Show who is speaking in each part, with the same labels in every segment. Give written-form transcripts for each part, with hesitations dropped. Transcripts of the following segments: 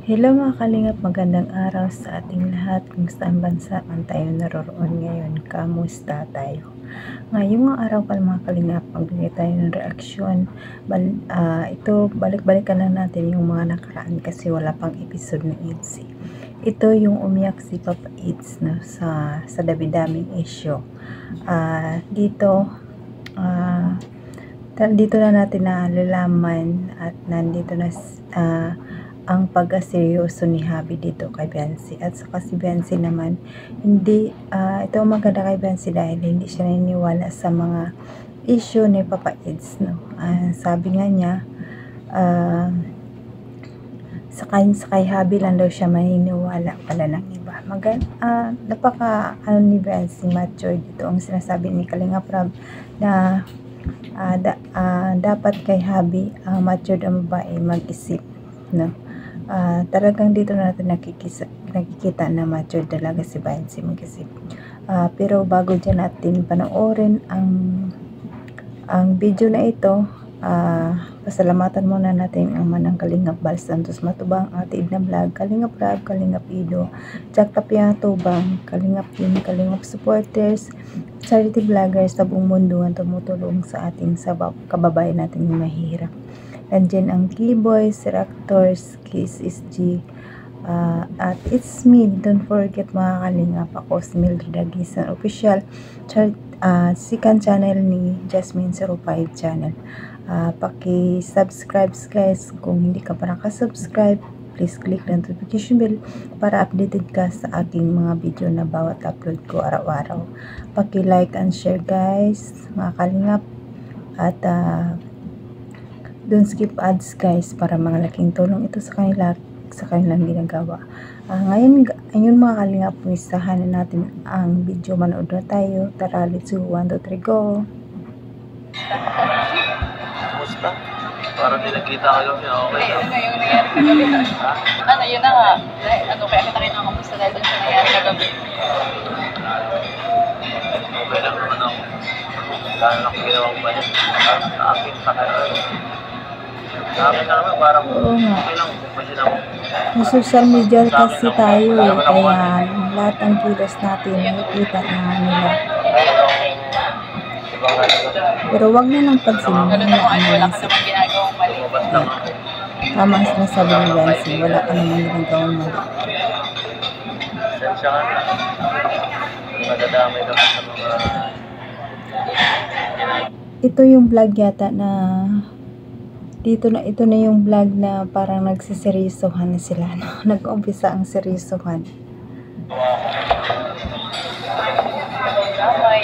Speaker 1: Hello mga kalingap, magandang araw sa ating lahat kung saan bansa man tayo naroroon ngayon. Kamusta tayo? Ngayong araw pa mga kalingap, magbigay tayo ng reaksyon. Balik-balikan lang natin yung mga nakaraan kasi wala pang episode ng EDC. Ito yung umiyak si Papa Eats no, sa dami-daming issue. Dito na natin nalalaman at nandito na ang pag-seryoso ni Habi dito kay Biancy. At saka si Biancy naman, ito ang maganda kay Biancy dahil hindi siya naniniwala sa mga issue ni Papa Eats. No? Sabi nga niya, sa kay Habi lang daw siya maniniwala pala ng iba. Napaka ni Biancy mature dito ang sinasabi ni Kalinga Prab na dapat kay Habi mature ang babae mag-isip. No? Talagang dito natin nakikita na mature talaga si Biancy mag-isip. Pero bago dyan natin panoorin ang video na ito, pasalamatan muna natin ang manang Kalingap Bal Santos Matubang, Ate Edna Vlog, Kalingap Rab, Kalingap Ido, Jack Tapia Tubang, Kalingap Team, Kalingap Supporters, charity vloggers sa buong mundo ang tumutulong sa ating kababayan natin yung mahirap. Andyan ang Keyboys, Raptors, Kiss SG, at It's Me. Don't forget mga kalingap, ako si Mildred Agisan Official, second channel ni Jasmine 05 channel. Paki-subscribe guys kung hindi ka pa nakasubscribe. Please click the notification bell para updated ka sa aking mga video na bawat upload ko araw-araw. Paki-like and share guys mga kalingap, at don't skip ads guys para malaking tulong ito sa kanilang ginagawa. Ngayon mga kalingap, pumisahan na natin ang video. Manood na tayo. Tara, let's go. 1, 2, 3, go.
Speaker 2: Kumusta? Parang di nagkita kayo. Okay lang.
Speaker 3: Yung nangyari kagabi. Ano, yun na nga. Kaya kita kayo nakamusta dahil dun sa nangyari kagabi.
Speaker 2: Okay lang naman ako. Lalo na kung ginawang ba niya. Sa akin, sa kayo. Sa akin na naman, parang okay lang. Kasi lang.
Speaker 1: Sa social media kasi tayo kaya lahat ng kilos natin nakikita na nila. Pero wag na lang pagsinin
Speaker 3: Ganun
Speaker 1: na
Speaker 3: naman, wala
Speaker 1: lang
Speaker 3: ka naman ginagawang mali.
Speaker 1: tama ang sinasabi ni Biancy, wala ka naman ginagawang mali.
Speaker 2: Sensya ka na. Madadamay naman sa mga
Speaker 1: Ito yung vlog yata na ito na yung vlog na parang nagsiseryosohan na sila, no? Nag-umpisa ang seryosohan.
Speaker 3: Nadamay.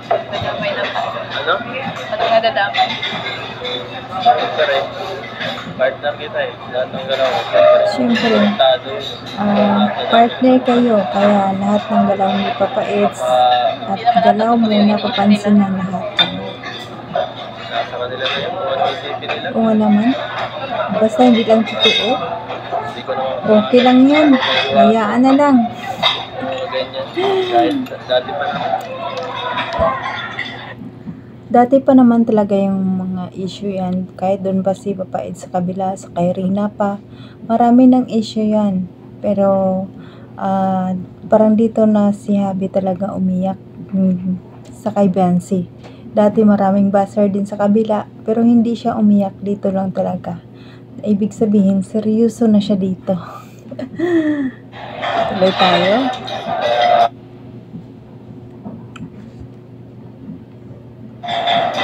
Speaker 3: Nadamay lang tayo.
Speaker 2: ano?
Speaker 3: Ano nadadamay?
Speaker 2: Siyempre, partner kita eh. Lahat ng galaw.
Speaker 1: Siyempre,
Speaker 2: Komentado.
Speaker 1: partner kayo, kaya lahat ng galaw ni Papa Eds at galaw mo napapansin ng lahat.
Speaker 2: Nasa kanila na yun. Kung ano isipin nila.
Speaker 1: Oo nga naman, basta hindi lang totoo,
Speaker 2: Hindi ko naman
Speaker 1: okay lang yan, hayaan na lang.
Speaker 2: ganyan. Kahit dati pa naman.
Speaker 1: Dati pa naman talaga yung mga issue yan, kahit doon pa si Papa Ed sa kabila, sa kay Rina pa, marami ng issue yan. Pero parang dito na si Habi talaga umiyak sa kay Biancy. Dati maraming buzzer din sa kabila, pero hindi siya umiyak, dito lang talaga. Ibig sabihin, seryoso na siya dito. Tuloy tayo.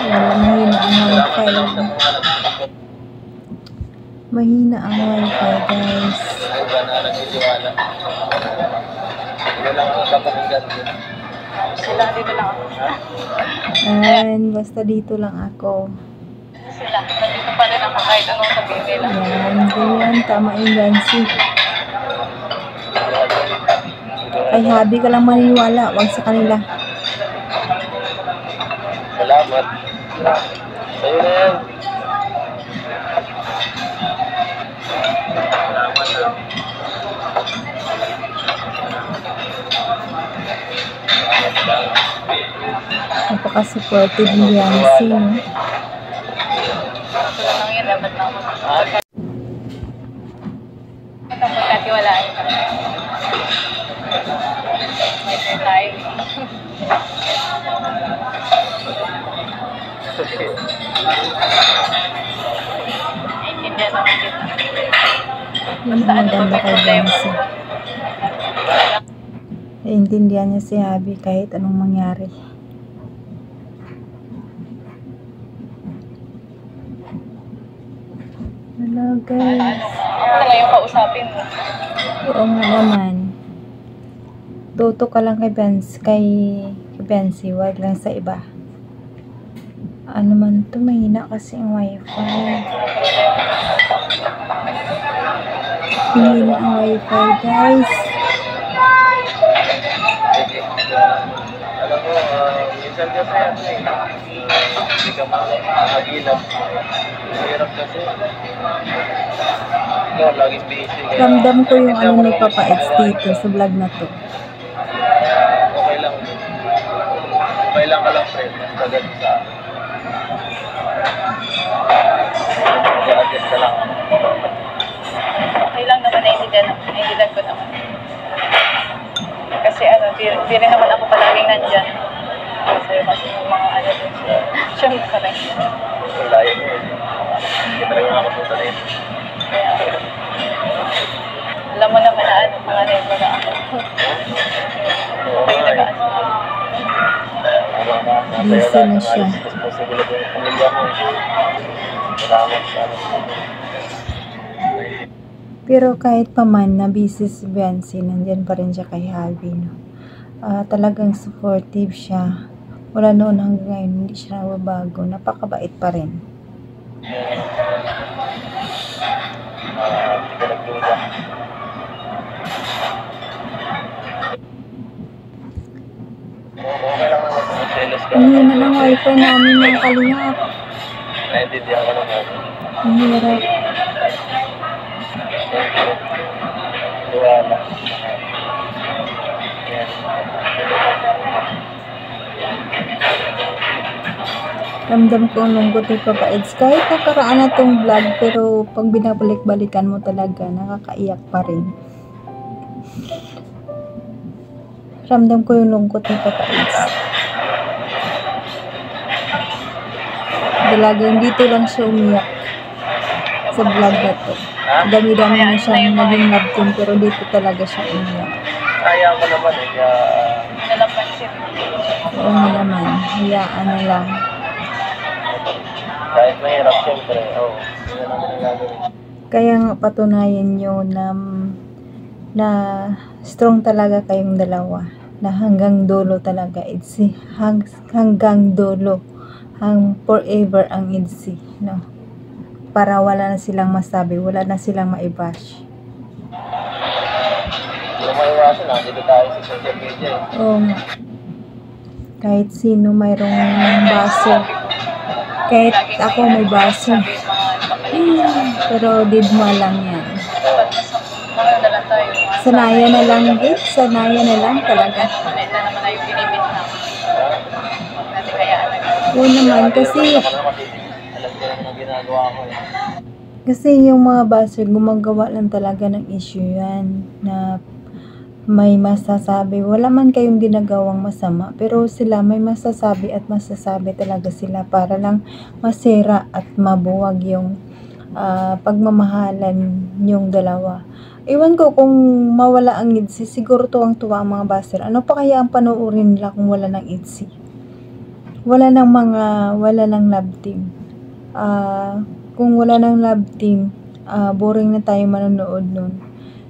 Speaker 1: Mahina ang wifi. Mahina ang wifi guys.
Speaker 2: Iba na nagtitiwala. Hindi lang ang kapakinggan din.
Speaker 3: Sila, dito lang ako.
Speaker 1: And basta dito lang ako.
Speaker 3: Sila, nandito pa rin ako kahit anong sabihin nila.
Speaker 1: Yan, ganyan, tama yung Biancy. Ay, Habi ka lang maniniwala, wag sa kanila.
Speaker 2: Salamat. Sa'yo na yan. Salamat na.
Speaker 1: Napaka-supportive ni Biancy, no?
Speaker 3: Ito lang yan, dapat na ako. pagkiwalaan ka. May tayo. Naiintindihan naman kita.
Speaker 1: Yun ang maganda kay Bensi. Naiintindihan niya si Abby kahit anong mangyari. Hello guys.
Speaker 3: Ako na ngayon kausapin mo.
Speaker 1: Oo nga naman. Tuto ka lang kay Bensi, wag lang sa iba. Ano man to, mahina kasi ang wifi. Mahina ang wifi guys.
Speaker 2: Alam mo, minsan kasi hindi ka makagilap. Mahirap kasi. No, laging busy.
Speaker 1: Ramdam ko yung ano ni Papa Eds dito sa vlog na to.
Speaker 2: Okay lang. Okay lang ka lang, friend. Sagad sa adjust ka lang.
Speaker 3: Okay lang naman, naiintindihan ko naman. Kasi di rin naman ako palaging nandyan. Kasi yung mga ano din siya. Siyempre.
Speaker 2: Ang layo mo. Hindi talaga makapunta na yun.
Speaker 3: Kaya, alam mo naman na panganay mo na ako. Okay na ba?
Speaker 1: Busy na siya.
Speaker 2: Responsibility ng pamilya mo. Salamat sa ano.
Speaker 1: Pero kahit pa man na busy si Bensi, nandyan pa rin siya kay Harvey, no? Talagang supportive siya. Wala noon hanggang ngayon, hindi siya nababago. Napakabait pa rin.
Speaker 2: Hindi ka nagduda. Okay lang naman kung mag-selos ka.
Speaker 1: Ang hina ng wifi namin ng Kalingap.
Speaker 2: Naintindihan ko naman.
Speaker 1: Ang hirap.
Speaker 2: Duwala. Yan.
Speaker 1: Ramdam ko ang lungkot ni Papa Eds. Kahit nakaraan na tong vlog, pero pag binabalik-balikan mo talaga, nakakaiyak pa rin. Ramdam ko yung lungkot ni Papa Eds. Talagang dito lang siya umiyak sa vlog na to. Dami-dami na siyang naging love team, pero dito talaga siya umiyak.
Speaker 2: Kaya ko naman eh. Kaya
Speaker 3: Nalapansin.
Speaker 1: Oo nga naman, hayaan na lang.
Speaker 2: kahit mahirap siyempre. Hindi na namin ang gagawin.
Speaker 1: Kaya nga patunayan nyo na strong talaga kayong dalawa. Na hanggang dulo talaga. Hanggang dulo. Forever ang IDC. No? Para wala na silang masabi. Wala na silang maibash.
Speaker 2: Hindi na maiwasan. Nandito tayo sa social media eh.
Speaker 1: Oo nga. Kahit sino mayroong baso. Kahit ako may baso. Pero didma lang yan.
Speaker 3: Na lang tayo.
Speaker 1: Sanayan na lang din. Sanayan na lang talaga.
Speaker 3: Ulit na naman na yung binibit na. Huwag natin hayaan na.
Speaker 1: Oo naman kasi
Speaker 2: Ako na matitig. Alam ko naman ang ginagawa ko eh.
Speaker 1: kasi yung mga buzzer gumagawa lang talaga ng issue yan na may masasabi. Wala man kayong ginagawang masama, pero sila may masasabi at masasabi talaga sila para lang masira at mabuwag yung pagmamahalan yung dalawa. Iwan ko kung mawala ang IDC, siguro tuwang-tuwa ang mga buzzer. Ano pa kaya ang panoorin nila kung wala ng IDC? Wala ng love team. Kung wala ng love team, boring na tayo manonood nun.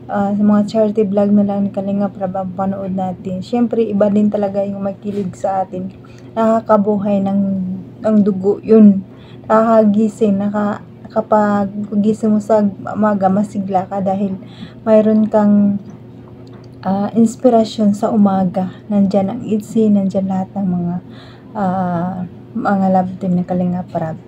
Speaker 1: Sa mga charity vlog na lang ni Kalinga Prab ang panood natin. Siyempre, iba din talaga yung makilig sa atin. Nakakabuhay ng dugo yun. Nakakagising, kapag gising mo sa umaga, masigla ka dahil mayroon kang inspirasyon sa umaga. Nandyan ang IDC, nandyan lahat ng mga love team na Kalinga Prab.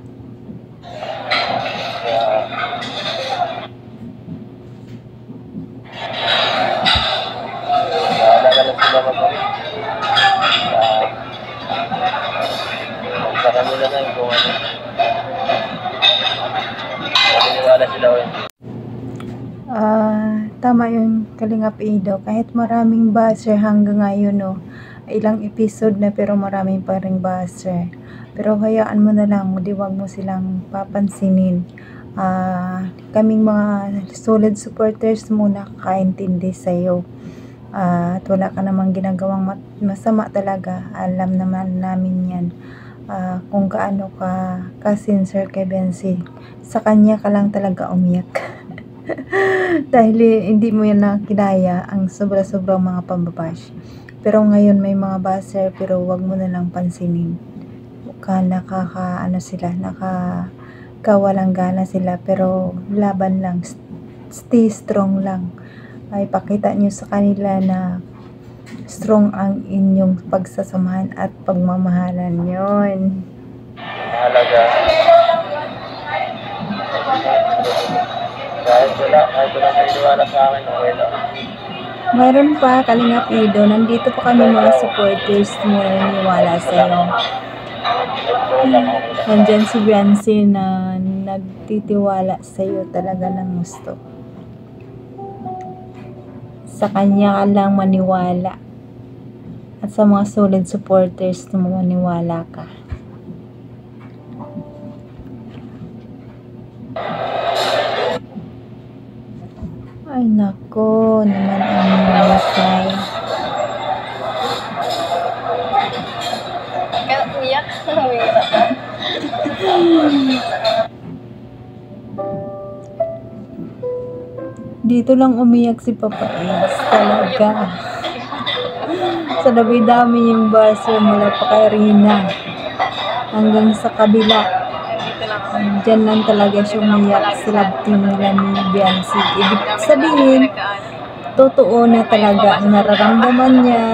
Speaker 2: Naalala lang sila mag-alit. Sa kanila na yung kung ano. Naniniwala sila o hindi.
Speaker 1: tama yung Kalingap Ido. Kahit maraming basher hanggang ngayon, no, ilang episode na pero maraming pa ring basher. Pero hayaan mo na lang, di wag mo silang papansinin. Kaming mga solid supporters mo nakakaintindi sa'yo. At wala ka namang ginagawang masama talaga. Alam naman namin yan. Kung gaano ka sincere kay Bensi. Sa kanya ka lang talaga umiyak. Dahil hindi mo yan nakinaya ang sobra-sobrang mga pambabash. Pero ngayon may mga basher, pero wag mo na lang pansinin. Kawalang gana sila, pero laban lang, stay strong lang. Ay pakita nyo sa kanila na strong ang inyong pagsasamahan at pagmamahalan yon.
Speaker 2: Mahalaga. Kahit wala naniniwala sa akin, okay lang.
Speaker 1: Mayroon pa, Kalingap Ido, nandito pa kami mga supporters mo na naniwala sa'yo. Nandyan si Biancy na nagtitiwala sa'yo talaga ng gusto. Sa kanya ka lang maniwala. At sa mga solid supporters na maniwala ka. Ay nako, naman ang wifi.
Speaker 3: Kaya umiyak. Umiyak.
Speaker 1: Dito lang umiyak si Papa Ace. Talaga. Sa dami-dami yung buzzer mula pa kay Rina hanggang sa kabila. Diyan lang talaga siya umiyak. Sila team nila ni Biancy. Ibig sabihin, totoo na talaga ang nararamdaman niya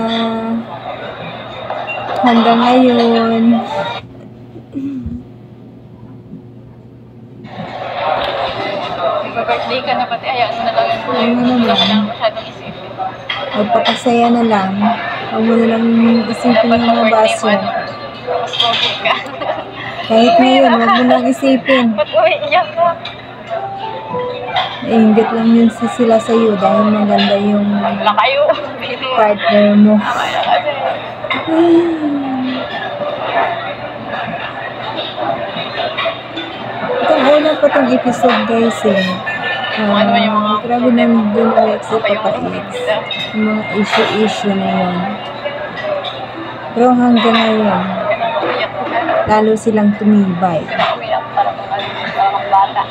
Speaker 1: hanggang ngayon.
Speaker 3: Birthday ka na pati, ayaw na lang yung
Speaker 1: Ayun na
Speaker 3: hindi
Speaker 1: lang.
Speaker 3: ka lang masyadong isipin.
Speaker 1: Magpakasaya na lang. Huwag mo na lang isipin yung mga buzzer.
Speaker 3: Mas pogi ka.
Speaker 1: Kahit ngayon, huwag mo lang isipin.
Speaker 3: Ba't umiiyak ka?
Speaker 1: Nainggit lang yun sila sa'yo dahil maganda yung
Speaker 3: Wala kayo.
Speaker 1: partner mo.
Speaker 3: Tama na kasi.
Speaker 1: Itong una pa itong episode guys eh.
Speaker 3: Ano yung mga-
Speaker 1: Grabe nandun ulit si
Speaker 3: Apa yung
Speaker 1: Papa
Speaker 3: mga
Speaker 1: Ace.
Speaker 3: nila?
Speaker 1: Yung mga issue na yun. Pero hanggang ngayon,
Speaker 3: Umiyak ka.
Speaker 1: lalo silang tumibay.
Speaker 3: Umiyak parang bata.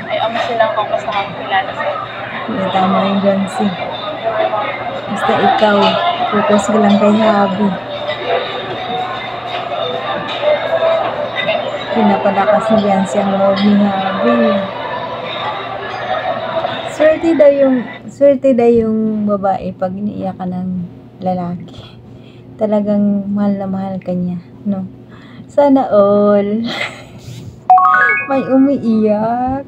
Speaker 3: Ay, amo silang kung basta kakilala sa'yo.
Speaker 1: May tama yung Jancy. Basta ikaw, focus ka lang kay Habi. Pinapalakas ni Jancy ang loob ni Habi. Swerte daw yung babae pag iniiyak ka ng lalaki. Talagang mahal na mahal ka niya, no? Sana all. May umiiyak.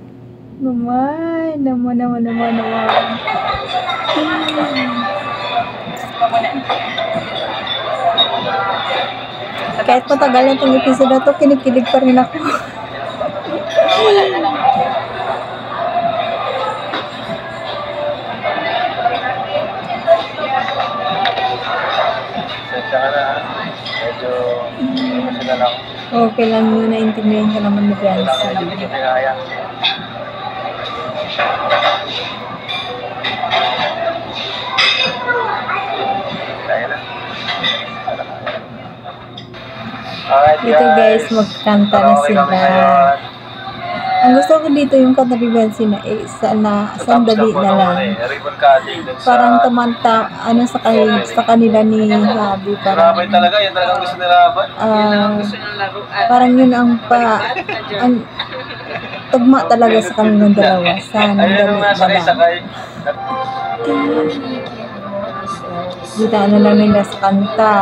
Speaker 1: Naman. Kahit matagal na itong episode na ito, kinikilig pa rin ako.
Speaker 3: Wala na lang.
Speaker 2: Sensya ka na. Medyo emotional ako.
Speaker 1: Okay lang yun, naintindihan ka naman ni Biancy.
Speaker 2: Hindi ko kaya. Kaya na. Alright
Speaker 1: Dito guys, magkanta na sila. Ang gusto ko dito yung kanta ni Biancy na sandali na lang.
Speaker 2: Ribbon cutting dun sa...
Speaker 1: Parang tumanta, sa kanila ni Habi. Parang,
Speaker 2: Rabay talaga, yan talagang gusto nila Rabay.
Speaker 1: parang yun ang tugma talaga sa kanilang dalawa.
Speaker 2: Ayun
Speaker 1: Sandali
Speaker 2: yung
Speaker 1: na lang.
Speaker 2: sakay.
Speaker 1: Dito na lang nila sa kanta.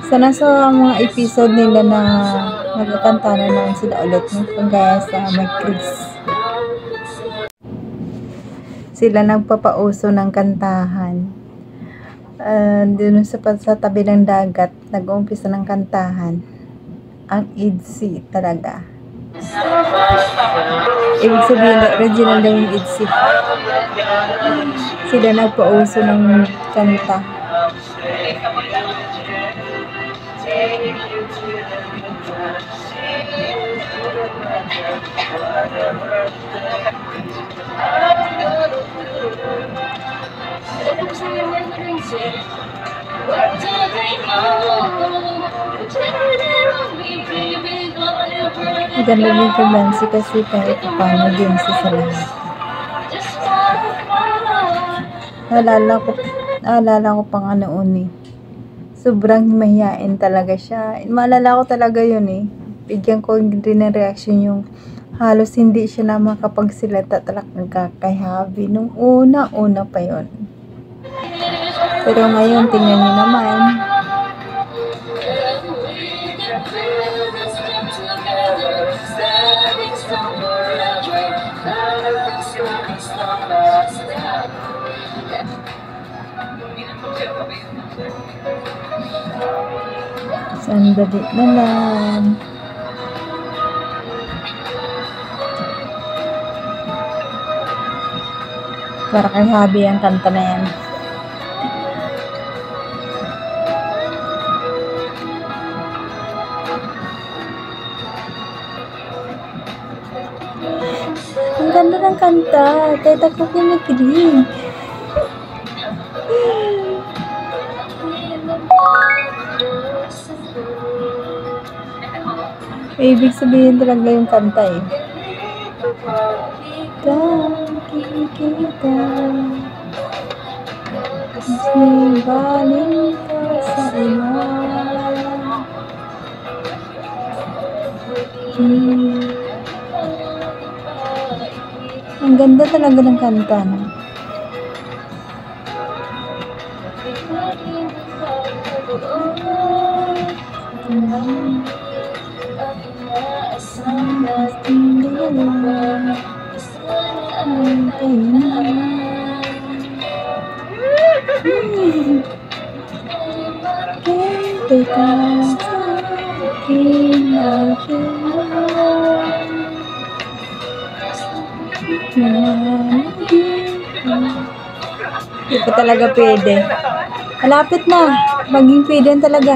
Speaker 1: Sana sa mga episode nila na magkakanta na naman sila ulit, no? Kung gaya sa My Chris. sila nagpapauso ng kantahan. Dun sa tabi ng dagat, nag-uumpisa ng kantahan. Ang IDSI talaga. Ibig sabihin, original daw yung IDSI. Sila nagpauso ng kanta. Maganda din kay Bansi kasi kahit paano din sa lahat. Naalala ko pang noon eh. Sobrang mahihain talaga siya. Maalala ko talaga yun eh. Bigyan ko din ng reaction yung halos hindi siya na makapagsilata talaga kay Javi. Nung una pa yun. Pero ngayon, tingnan niyo naman. Sandali na lang. Para kay Javi ang kanta na yan. Ang ganda ng kanta. Kahit ako kinikilig. Ibig sabihin talaga yung kanta eh. Kita sibaling ka sa ilang. Ang ganda talaga ng kanta, no? Hindi pa talaga pwede. Malapit na. Maging pwede talaga.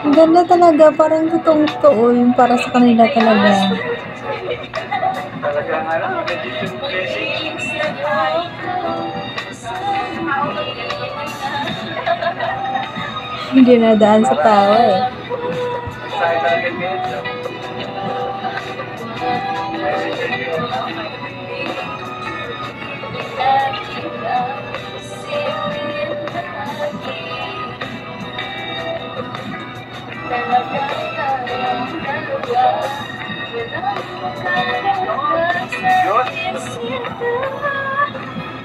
Speaker 1: Ang ganda talaga. Parang totoong-totoo yung para sa kanila talaga. Hindi nadaan sa tawa eh.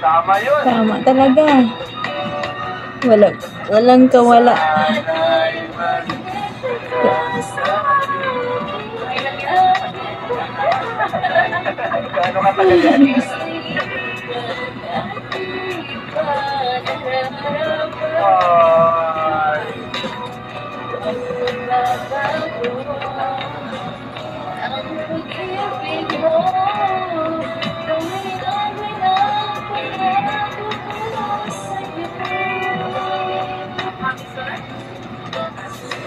Speaker 2: Tama yun.
Speaker 1: Tama talaga. Walang kawala.
Speaker 2: Gaano katagal yan?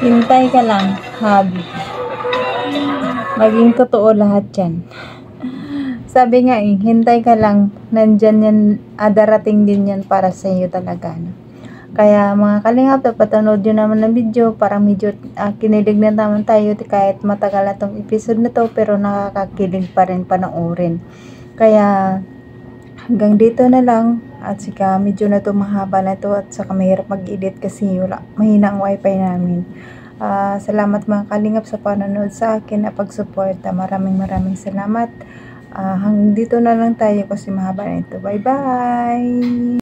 Speaker 1: Hintay ka lang, Javi. Maging totoo lahat yan. Sabi nga eh, hintay ka lang. Nandyan yan, darating din yan para sa iyo talaga. No? Kaya mga kalingap, napatanood nyo naman ng video. Parang medyo kinilig na naman tayo kahit matagal na tong episode na to. Pero nakakakilig pa rin panoorin. Kaya hanggang dito na lang. At saka medyo na to mahaba na to. At saka mahirap mag-edit kasi mahina ang wifi namin. Salamat mga kalingap sa panonood sa akin na pagsuporta. Maraming salamat. Hanggang dito na lang tayo kasi mahaba na ito. Bye bye!